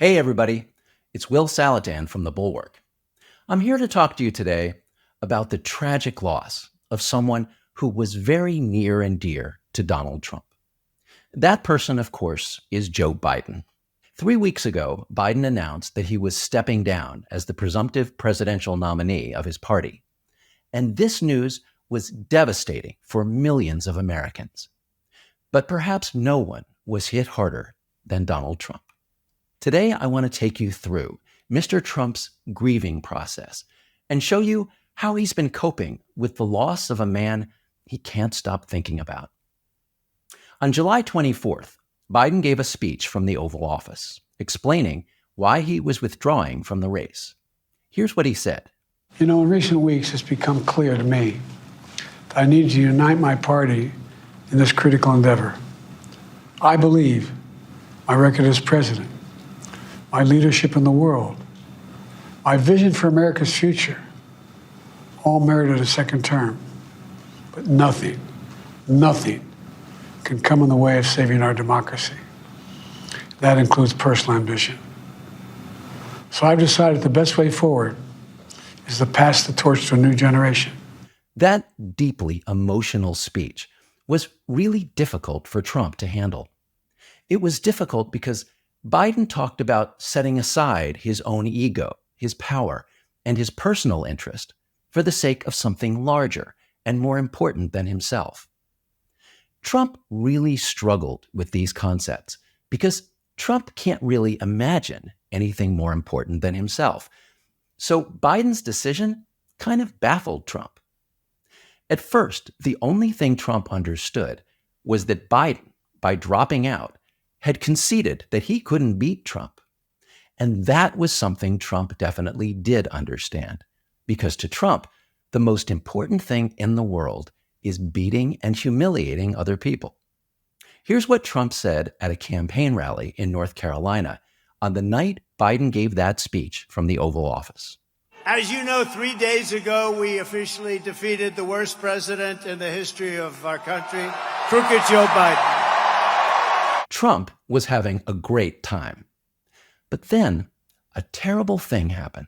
Hey everybody, it's Will Saletan from the Bulwark. I'm here to talk to you today about the tragic loss of someone who was very near and dear to Donald Trump. That person, of course, is Joe Biden. 3 weeks ago, Biden announced that he was stepping down as the presumptive presidential nominee of his party. And this news was devastating for millions of Americans. But perhaps no one was hit harder than Donald Trump. Today, I want to take you through Mr. Trump's grieving process and show you how he's been coping with the loss of a man he can't stop thinking about. On July 24th, Biden gave a speech from the Oval Office explaining why he was withdrawing from the race. Here's what he said. In recent weeks, it's become clear to me that I need to unite my party in this critical endeavor. I believe my record as president, my leadership in the world, my vision for America's future, all merited a second term. But nothing can come in the way of saving our democracy. That includes personal ambition. So I've decided the best way forward is to pass the torch to a new generation. That deeply emotional speech was really difficult for Trump to handle. It was difficult because Biden talked about setting aside his own ego, his power, and his personal interest for the sake of something larger and more important than himself. Trump really struggled with these concepts because Trump can't really imagine anything more important than himself. So Biden's decision kind of baffled Trump. At first, the only thing Trump understood was that Biden, by dropping out, had conceded that he couldn't beat Trump. And that was something Trump definitely did understand, because to Trump, the most important thing in the world is beating and humiliating other people. Here's what Trump said at a campaign rally in North Carolina on the night Biden gave that speech from the Oval Office. As you know, 3 days ago, we officially defeated the worst president in the history of our country, crooked Joe Biden. Trump was having a great time. But then a terrible thing happened.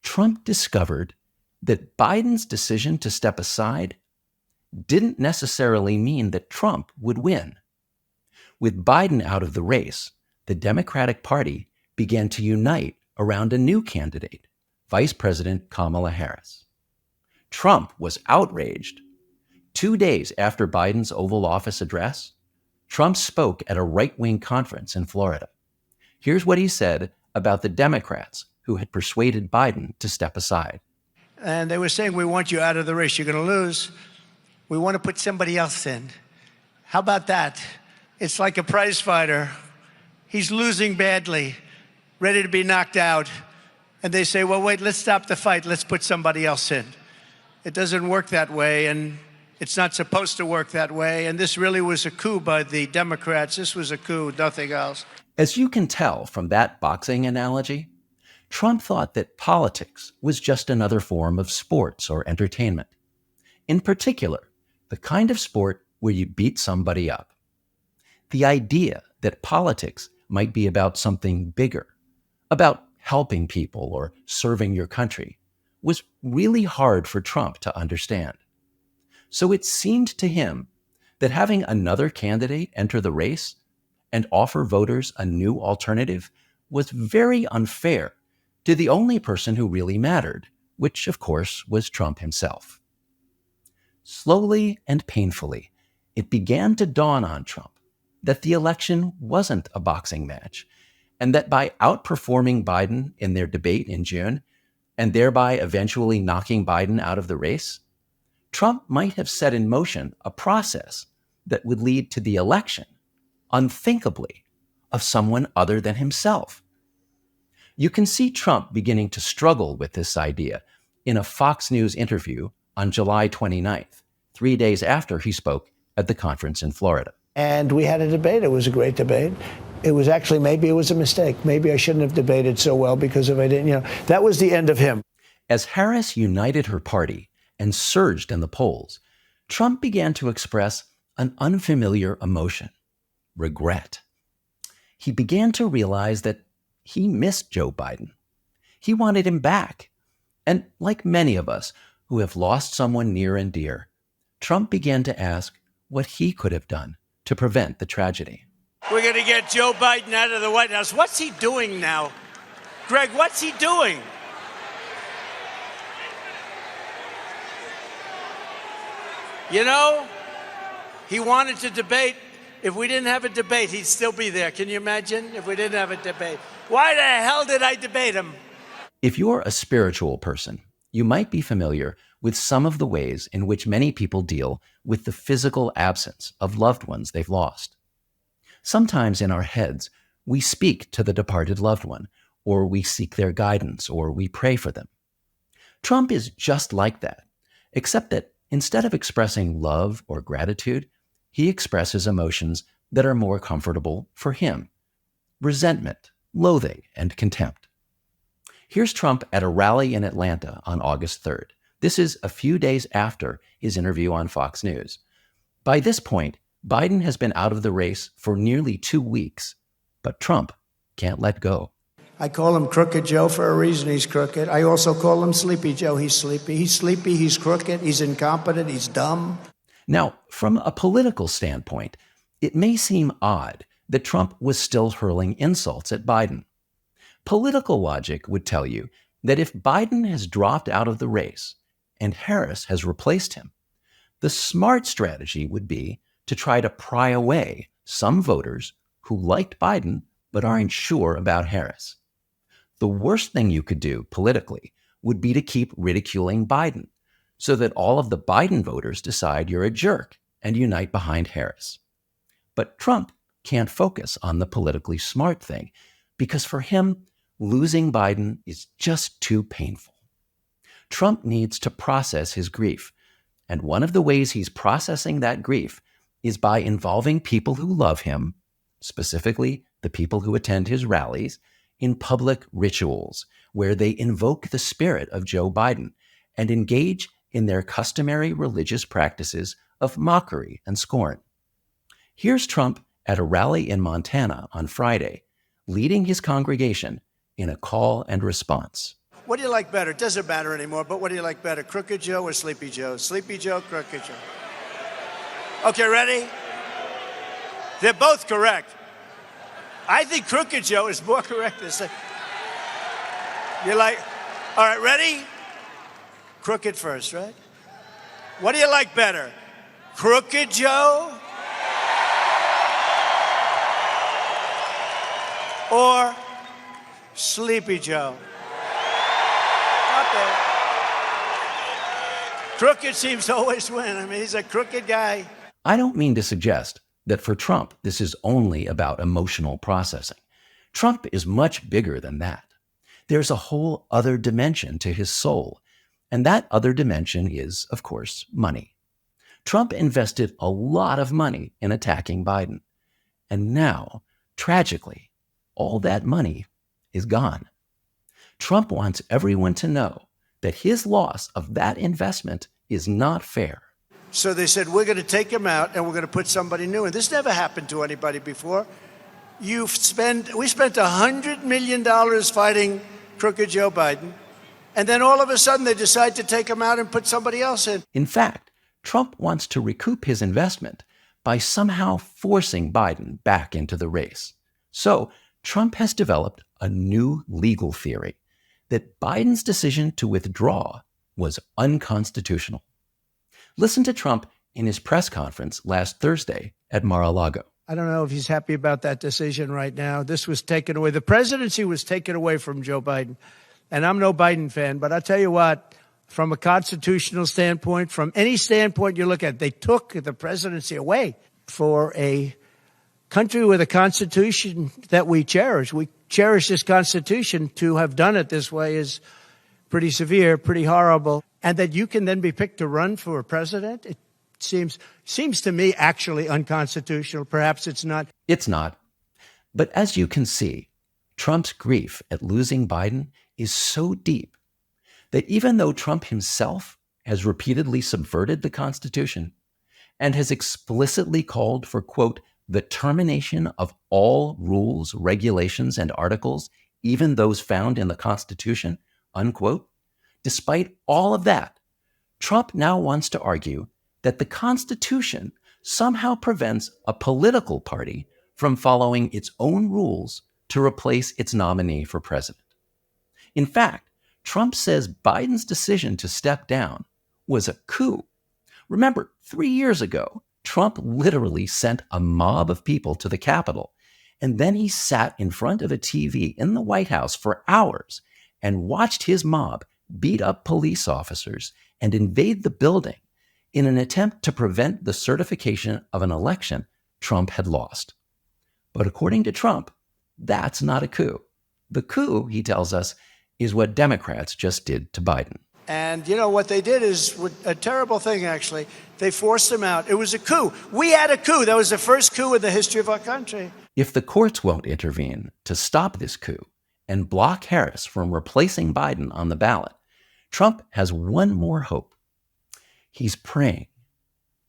Trump discovered that Biden's decision to step aside didn't necessarily mean that Trump would win. With Biden out of the race, the Democratic Party began to unite around a new candidate, Vice President Kamala Harris. Trump was outraged. 2 days after Biden's Oval Office address, Trump spoke at a right-wing conference in Florida. Here's what he said about the Democrats who had persuaded Biden to step aside. And they were saying, we want you out of the race. You're going to lose. We want to put somebody else in. How about that? It's like a prize fighter. He's losing badly, ready to be knocked out. And they say, well, wait, let's stop the fight. Let's put somebody else in. It doesn't work that way, and it's not supposed to work that way. And this really was a coup by the Democrats. This was a coup, nothing else. As you can tell from that boxing analogy, Trump thought that politics was just another form of sports or entertainment. In particular, the kind of sport where you beat somebody up. The idea that politics might be about something bigger, about helping people or serving your country, was really hard for Trump to understand. So it seemed to him that having another candidate enter the race and offer voters a new alternative was very unfair to the only person who really mattered, which of course was Trump himself. Slowly and painfully, it began to dawn on Trump that the election wasn't a boxing match, and that by outperforming Biden in their debate in June, and thereby eventually knocking Biden out of the race, Trump might have set in motion a process that would lead to the election, unthinkably, of someone other than himself. You can see Trump beginning to struggle with this idea in a Fox News interview on July 29th, 3 days after he spoke at the conference in Florida. And we had a debate. It was a great debate. It was actually, maybe it was a mistake. Maybe I shouldn't have debated so well because if I didn't, that was the end of him. As Harris united her party and surged in the polls, Trump began to express an unfamiliar emotion: regret. He began to realize that he missed Joe Biden. He wanted him back. And like many of us who have lost someone near and dear, Trump began to ask what he could have done to prevent the tragedy. We're going to get Joe Biden out of the White House. What's he doing now? Greg, what's he doing? You know, he wanted to debate. If we didn't have a debate, he'd still be there. Can you imagine if we didn't have a debate? Why the hell did I debate him? If you're a spiritual person, you might be familiar with some of the ways in which many people deal with the physical absence of loved ones they've lost. Sometimes in our heads, we speak to the departed loved one, or we seek their guidance, or we pray for them. Trump is just like that, except that instead of expressing love or gratitude, he expresses emotions that are more comfortable for him: resentment, loathing, and contempt. Here's Trump at a rally in Atlanta on August 3rd. This is a few days after his interview on Fox News. By this point, Biden has been out of the race for nearly 2 weeks, but Trump can't let go. I call him Crooked Joe for a reason. He's crooked. I also call him Sleepy Joe. He's sleepy. He's sleepy. He's crooked. He's incompetent. He's dumb. Now, from a political standpoint, it may seem odd that Trump was still hurling insults at Biden. Political logic would tell you that if Biden has dropped out of the race and Harris has replaced him, the smart strategy would be to try to pry away some voters who liked Biden but aren't sure about Harris. The worst thing you could do politically would be to keep ridiculing Biden so that all of the Biden voters decide you're a jerk and unite behind Harris. But Trump can't focus on the politically smart thing because for him, losing Biden is just too painful. Trump needs to process his grief, and one of the ways he's processing that grief is by involving people who love him, specifically the people who attend his rallies, in public rituals where they invoke the spirit of Joe Biden and engage in their customary religious practices of mockery and scorn. Here's Trump at a rally in Montana on Friday, leading his congregation in a call and response. What do you like better? It doesn't matter anymore, but what do you like better, Crooked Joe or Sleepy Joe? Sleepy Joe, Crooked Joe. Okay, ready? They're both correct. I think Crooked Joe is more correct than you're like, all right, ready? Crooked first, right? What do you like better? Crooked Joe or Sleepy Joe? Not there. Crooked seems to always win. I mean, he's a crooked guy. I don't mean to suggest that for Trump, this is only about emotional processing. Trump is much bigger than that. There's a whole other dimension to his soul, and that other dimension is, of course, money. Trump invested a lot of money in attacking Biden, and now, tragically, all that money is gone. Trump wants everyone to know that his loss of that investment is not fair. So they said, we're going to take him out and we're going to put somebody new in. This never happened to anybody before. We spent $100 million fighting Crooked Joe Biden, and then all of a sudden they decide to take him out and put somebody else in. In fact, Trump wants to recoup his investment by somehow forcing Biden back into the race. So Trump has developed a new legal theory that Biden's decision to withdraw was unconstitutional. Listen to Trump in his press conference last Thursday at Mar-a-Lago. I don't know if he's happy about that decision right now. This was taken away. The presidency was taken away from Joe Biden. And I'm no Biden fan, but I'll tell you what, from a constitutional standpoint, from any standpoint you look at, they took the presidency away. For a country with a constitution that we cherish this constitution. To have done it this way is pretty severe, pretty horrible. And that you can then be picked to run for a president, it seems to me actually unconstitutional. Perhaps it's not. It's not. But as you can see, Trump's grief at losing Biden is so deep that even though Trump himself has repeatedly subverted the Constitution and has explicitly called for, quote, the termination of all rules, regulations, and articles even those found in the Constitution, unquote. Despite all of that, Trump now wants to argue that the Constitution somehow prevents a political party from following its own rules to replace its nominee for president. In fact, Trump says Biden's decision to step down was a coup. Remember, 3 years ago, Trump literally sent a mob of people to the Capitol, and then he sat in front of a TV in the White House for hours and watched his mob beat up police officers and invade the building in an attempt to prevent the certification of an election Trump had lost. But according to Trump, that's not a coup. The coup, he tells us, is what Democrats just did to Biden. And, you know, what they did is a terrible thing, actually. They forced him out. It was a coup. We had a coup. That was the first coup in the history of our country. If the courts won't intervene to stop this coup and block Harris from replacing Biden on the ballot, Trump has one more hope. He's praying,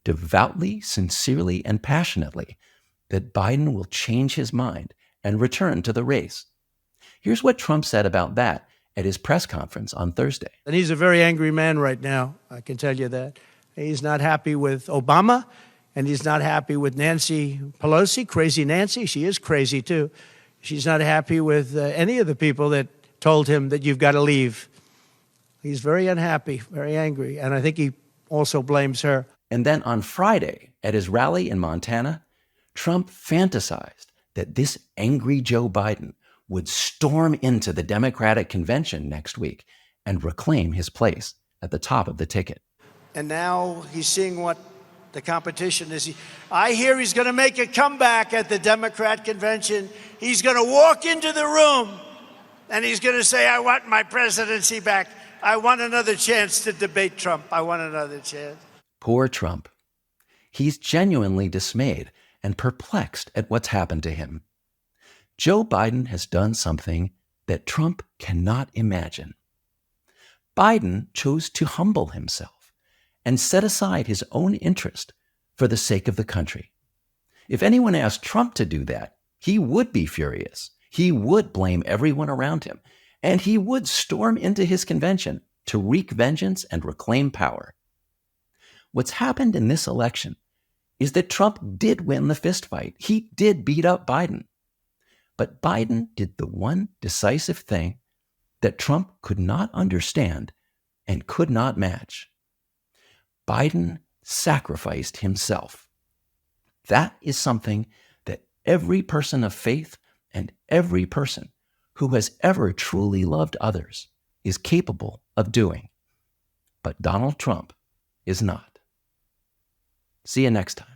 devoutly, sincerely, and passionately, that Biden will change his mind and return to the race. Here's what Trump said about that at his press conference on Thursday. And he's a very angry man right now, I can tell you that. He's not happy with Obama, and he's not happy with Nancy Pelosi, crazy Nancy. She is crazy, too. She's not happy with any of the people that told him that you've got to leave. He's very unhappy, very angry, and I think he also blames her. And then on Friday, at his rally in Montana, Trump fantasized that this angry Joe Biden would storm into the Democratic convention next week and reclaim his place at the top of the ticket. And now he's seeing what the competition is. I hear he's going to make a comeback at the Democrat convention. He's going to walk into the room and he's going to say, I want my presidency back. I want another chance to debate Trump. I want another chance. Poor Trump. He's genuinely dismayed and perplexed at what's happened to him. Joe Biden has done something that Trump cannot imagine. Biden chose to humble himself and set aside his own interest for the sake of the country. If anyone asked Trump to do that, he would be furious. He would blame everyone around him, and he would storm into his convention to wreak vengeance and reclaim power. What's happened in this election is that Trump did win the fistfight. He did beat up Biden. But Biden did the one decisive thing that Trump could not understand and could not match. Biden sacrificed himself. That is something that every person of faith and every person who has ever truly loved others is capable of doing. But Donald Trump is not. See you next time.